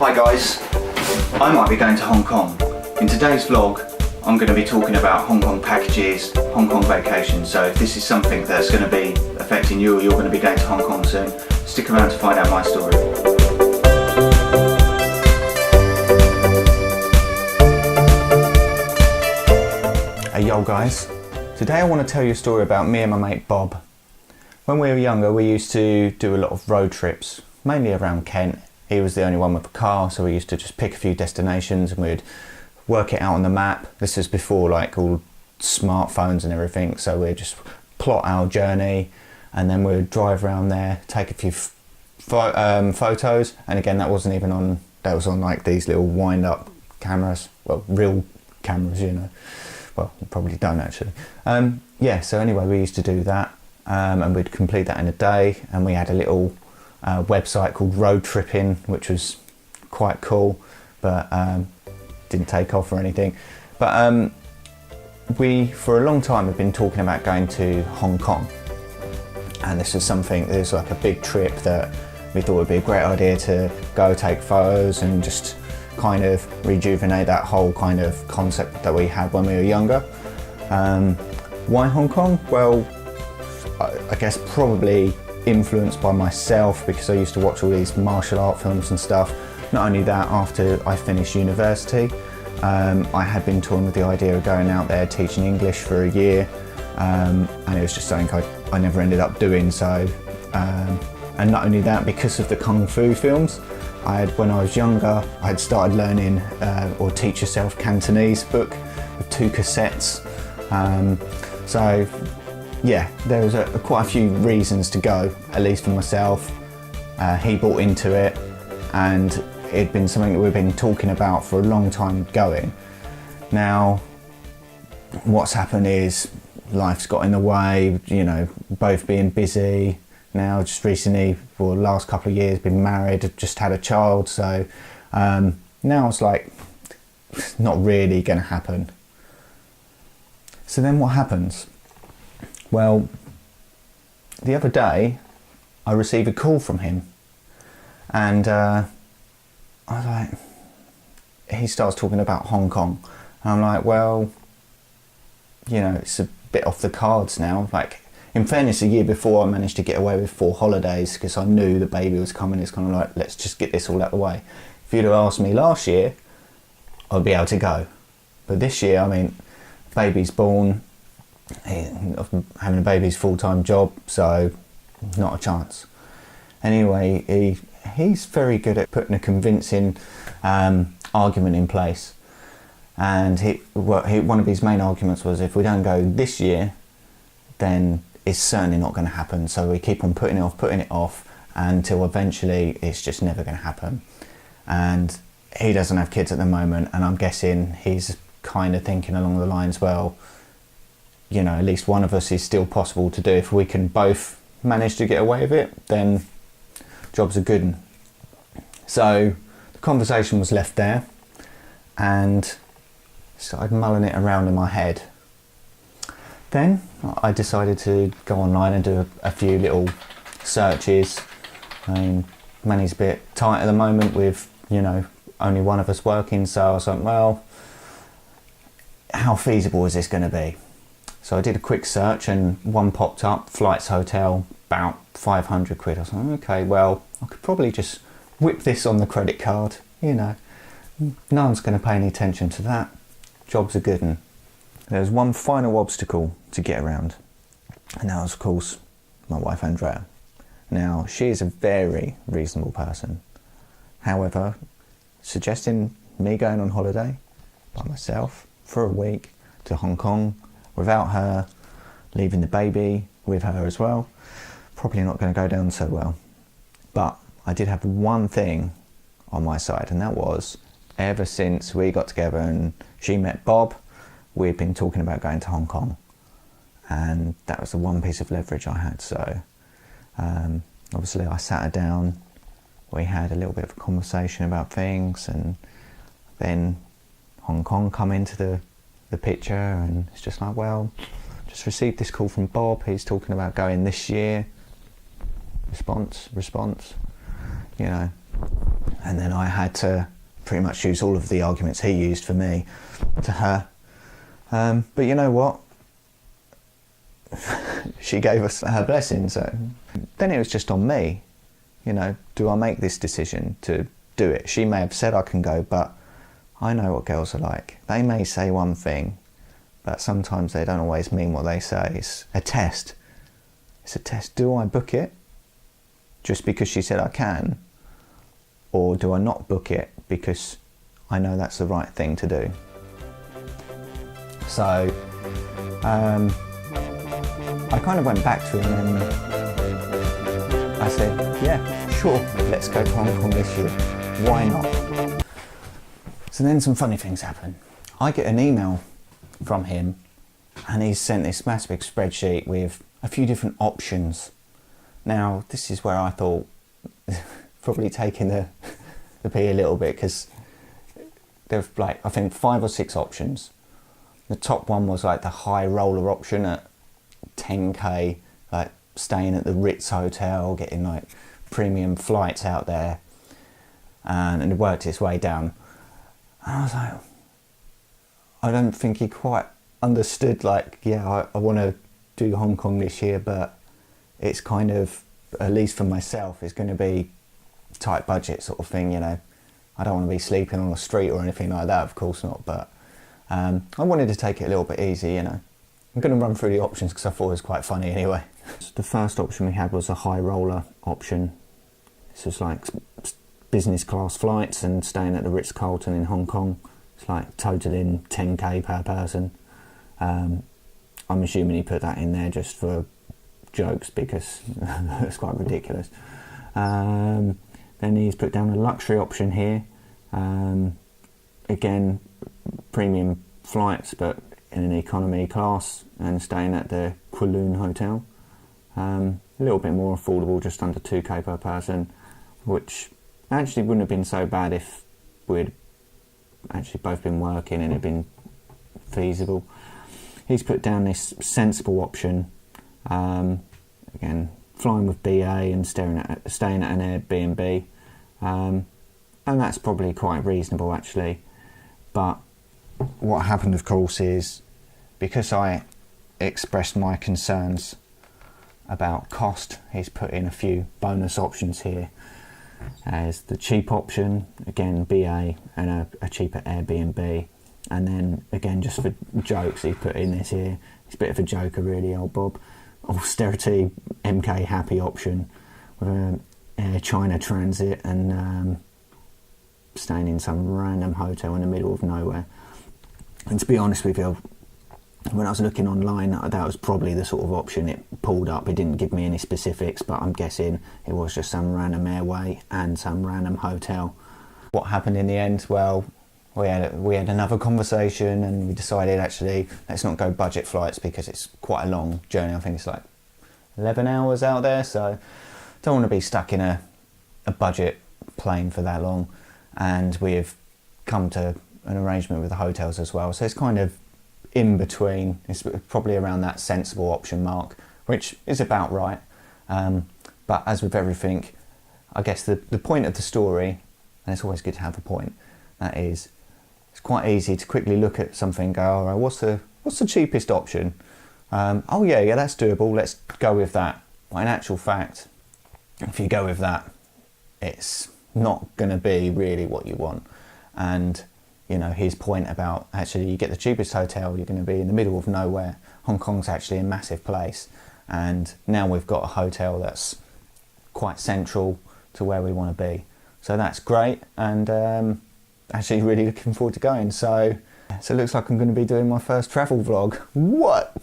Hi guys, I might be going to Hong Kong. In today's vlog, I'm going to be talking about Hong Kong packages, Hong Kong vacations, so if this is something that's going to be affecting you or you're going to be going to Hong Kong soon, stick around to find out my story. Hey yo guys, today I want to tell you a story about me and my mate Bob. When we were younger we used to do a lot of road trips, mainly around Kent. He was the only one with a car, so we used to just pick a few destinations and we'd work it out on the map. This is before like all smartphones and everything, so we'd just plot our journey and then we'd drive around there, take a few photos, and again that wasn't even on, that was on like these little wind-up cameras, well, real cameras, you know. Well, you probably don't actually. Yeah, so anyway we used to do that, and we'd complete that in a day, and we had a little website called Road Tripping, which was quite cool, but didn't take off or anything. But we, for a long time, have been talking about going to Hong Kong, and this is something, there's like a big trip that we thought would be a great idea to go take photos and just kind of rejuvenate that whole kind of concept that we had when we were younger. Why Hong Kong? Well, I guess probably influenced by myself, because I used to watch all these martial art films and stuff. Not only that, after I finished university, I had been toying with the idea of going out there teaching English for a year, and it was just something I never ended up doing. So, and not only that, because of the Kung Fu films, when I was younger, I had started learning or Teach Yourself Cantonese book with 2 cassettes. So yeah, there was quite a few reasons to go, at least for myself. He bought into it, and it'd been something that we've been talking about for a long time going. Now, what's happened is life's got in the way, you know, both being busy. Now, just recently, for the last couple of years, been married, just had a child, so now it's like, it's not really going to happen. So then what happens? Well, the other day I received a call from him, and I was like, he starts talking about Hong Kong, and I'm like, well, you know, it's a bit off the cards now. Like, in fairness, a year before I managed to get away with 4 holidays because I knew the baby was coming. It's kind of like, let's just get this all out of the way. If you'd have asked me last year, I'd be able to go, but this year, I mean, baby's born. Having a baby's full-time job, so not a chance. Anyway, he's very good at putting a convincing argument in place, and one of his main arguments was, if we don't go this year, then it's certainly not going to happen. So we keep on putting it off until eventually it's just never going to happen. And he doesn't have kids at the moment, and I'm guessing he's kind of thinking along the lines, well, you know, at least one of us is still possible to do. If we can both manage to get away with it, then job's a good one. So the conversation was left there, and started mulling it around in my head. Then I decided to go online and do a few little searches. I mean, money's a bit tight at the moment with, you know, only one of us working, so I was like, well, how feasible is this going to be? So I did a quick search, and one popped up, flights, hotel, about 500 quid. I was like, okay, well, I could probably just whip this on the credit card, you know. No one's going to pay any attention to that. Job's a good one. There's one final obstacle to get around, and that was, of course, my wife Andrea. Now, she is a very reasonable person. However, suggesting me going on holiday by myself for a week to Hong Kong without her, leaving the baby with her as well, probably not going to go down so well. But I did have one thing on my side, and that was, ever since we got together and she met Bob, we've been talking about going to Hong Kong, and that was the one piece of leverage I had. So obviously I sat her down, we had a little bit of a conversation about things, and then Hong Kong come into the picture, and it's just like, well, just received this call from Bob, he's talking about going this year. Response, you know. And then I had to pretty much use all of the arguments he used for me to her. But you know what? She gave us her blessing, so then it was just on me. You know, do I make this decision to do it? She may have said I can go, but I know what girls are like. They may say one thing, but sometimes they don't always mean what they say. It's a test. It's a test. Do I book it just because she said I can? Or do I not book it because I know that's the right thing to do? So, I kind of went back to him and I said, yeah, sure, let's go to Hong Kong this year. Why not? So then some funny things happen. I get an email from him and he's sent this massive big spreadsheet with a few different options. Now, this is where I thought, probably taking the pee a little bit, because there's like, I think 5 or 6 options. The top one was like the high roller option at 10k, like staying at the Ritz Hotel, getting like premium flights out there, and it worked its way down. And I was like, I don't think he quite understood, like, yeah, I want to do Hong Kong this year, but it's kind of, at least for myself, it's going to be tight budget sort of thing, you know. I don't want to be sleeping on the street or anything like that, of course not, but I wanted to take it a little bit easy, you know. I'm going to run through the options because I thought it was quite funny anyway. The first option we had was a high roller option. This was like business class flights and staying at the Ritz-Carlton in Hong Kong. It's like totaling 10k per person. I'm assuming he put that in there just for jokes because it's quite ridiculous. Then he's put down a luxury option here. Again, premium flights, but in an economy class and staying at the Kowloon Hotel. A little bit more affordable, just under 2k per person, which actually wouldn't have been so bad if we'd actually both been working and it'd been feasible. He's put down this sensible option, again, flying with BA and staying at an Airbnb, and that's probably quite reasonable actually. But what happened, of course, is because I expressed my concerns about cost, he's put in a few bonus options here as the cheap option, again BA, and a cheaper Airbnb. And then again, just for jokes, he's put in this here, it's a bit of a joker really, old Bob, austerity MK happy option with an Air China transit and staying in some random hotel in the middle of nowhere. And to be honest with you, when I was looking online, that was probably the sort of option it pulled up. It didn't give me any specifics, but I'm guessing it was just some random airway and some random hotel. What happened in the end? Well, we had another conversation and we decided actually let's not go budget flights because it's quite a long journey. I think it's like 11 hours out there, so don't want to be stuck in a budget plane for that long. And we've come to an arrangement with the hotels as well, so it's kind of in between. It's probably around that sensible option mark, which is about right. But as with everything, I guess the point of the story, and it's always good to have a point, that is, it's quite easy to quickly look at something and go, all right, what's the cheapest option? Oh yeah, that's doable, let's go with that. But in actual fact, if you go with that, it's not going to be really what you want. And you know, his point about actually you get the cheapest hotel, you're going to be in the middle of nowhere. Hong Kong's actually a massive place, and now we've got a hotel that's quite central to where we want to be. So that's great, and actually really looking forward to going. So it looks like I'm going to be doing my first travel vlog. What?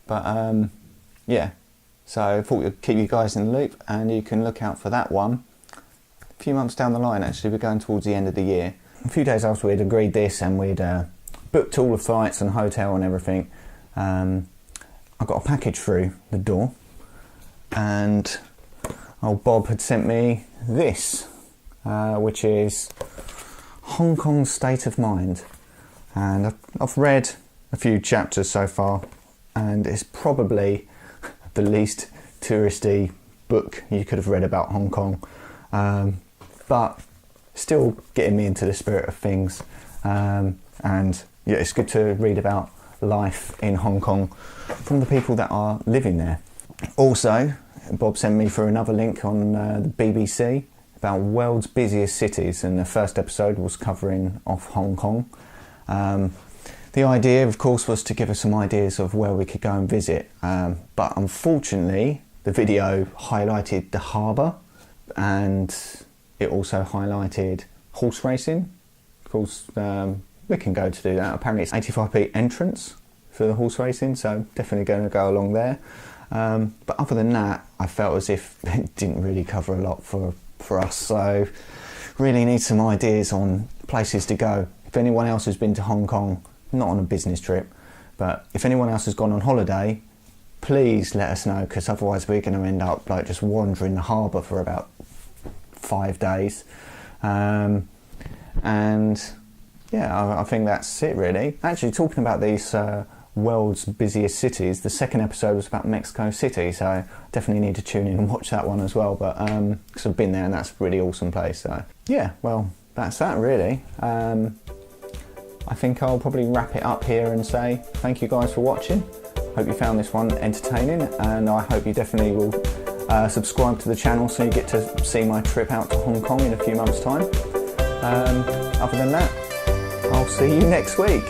But yeah, so I thought we'd keep you guys in the loop, and you can look out for that one a few months down the line. Actually, we're going towards the end of the year. A few days after we'd agreed this and we'd booked all the flights and hotel and everything, I got a package through the door, and old Bob had sent me this, which is Hong Kong's State of Mind. And I've read a few chapters so far, and it's probably the least touristy book you could have read about Hong Kong, but still getting me into the spirit of things. And yeah, it's good to read about life in Hong Kong from the people that are living there. Also, Bob sent me through another link on the BBC about world's busiest cities, and the first episode was covering off Hong Kong. The idea, of course, was to give us some ideas of where we could go and visit, but unfortunately the video highlighted the harbour, and it also highlighted horse racing. Of course, we can go to do that. Apparently it's 85p entrance for the horse racing, so definitely going to go along there. But other than that, I felt as if it didn't really cover a lot for us, so really need some ideas on places to go. If anyone else has been to Hong Kong, not on a business trip, but if anyone else has gone on holiday, please let us know, because otherwise we're going to end up like just wandering the harbour for about 5 days. And yeah, I think that's it really. Actually, talking about these world's busiest cities, the second episode was about Mexico City, so definitely need to tune in and watch that one as well. But because I've been there and that's a really awesome place. So yeah, well, that's that really. I think I'll probably wrap it up here and say thank you guys for watching. Hope you found this one entertaining, and I hope you definitely will subscribe to the channel so you get to see my trip out to Hong Kong in a few months' time. Other than that, I'll see you next week.